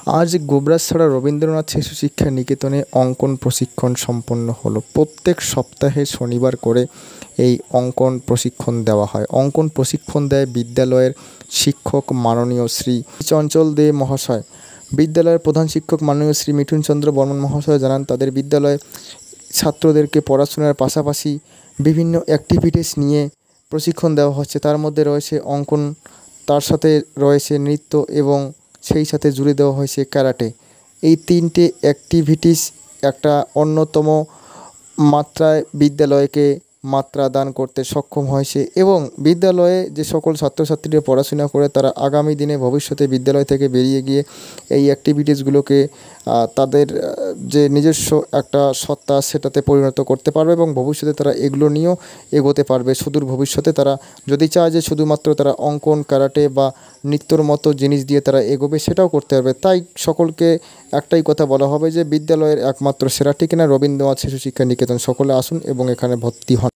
আজ গোবরাছড়া রবীন্দ্রনাথ শিশু শিক্ষা নিকেতনে অঙ্কন প্রশিক্ষণ সম্পন্ন হলো। প্রত্যেক সপ্তাহে শনিবার করে এই অঙ্কন প্রশিক্ষণ দেওয়া হয়। অঙ্কন প্রশিক্ষণ দেয় বিদ্যালয়ের শিক্ষক মাননীয় শ্রী চঞ্চল দে মহাশয়। বিদ্যালয়ের প্রধান শিক্ষক মাননীয় শ্রী মিঠুন চন্দ্র বর্মন মহাশয় জানান, তাদের বিদ্যালয়ে ছাত্রদেরকে পড়াশোনার পাশাপাশি বিভিন্ন অ্যাক্টিভিটিস নিয়ে প্রশিক্ষণ দেওয়া হচ্ছে। তার মধ্যে রয়েছে অঙ্কন, তার সাথে রয়েছে নৃত্য এবং সেই সাথে জুড়ে দেওয়া হয়েছে ক্যারাটে। এই তিনটে অ্যাক্টিভিটিস একটা অন্যতম মাত্রায় বিদ্যালয়কে মাত্রা দান করতে সক্ষম হয়েছে এবং বিদ্যালয়ে যে সকল ছাত্রছাত্রীরা পড়াশোনা করে তারা আগামী দিনে ভবিষ্যতে বিদ্যালয় থেকে বেরিয়ে গিয়ে এই অ্যাক্টিভিটিসগুলোকে তাদের যে নিজস্ব একটা সত্তা সেটাতে পরিণত করতে পারবে এবং ভবিষ্যতে তারা এগুলো নিয়েও এগোতে পারবে। সুদূর ভবিষ্যতে তারা যদি চায় যে শুধুমাত্র তারা অঙ্কন, ক্যারাটে বা নৃত্যর মতো জিনিস দিয়ে তারা এগোবে, সেটাও করতে পারবে। তাই সকলকে একটাই কথা বলা হবে যে বিদ্যালয়ের একমাত্র সেরা ঠিকানা রবীন্দ্রনাথ শিশু শিক্ষা নিকেতন। সকলে আসুন এবং এখানে ভর্তি হন।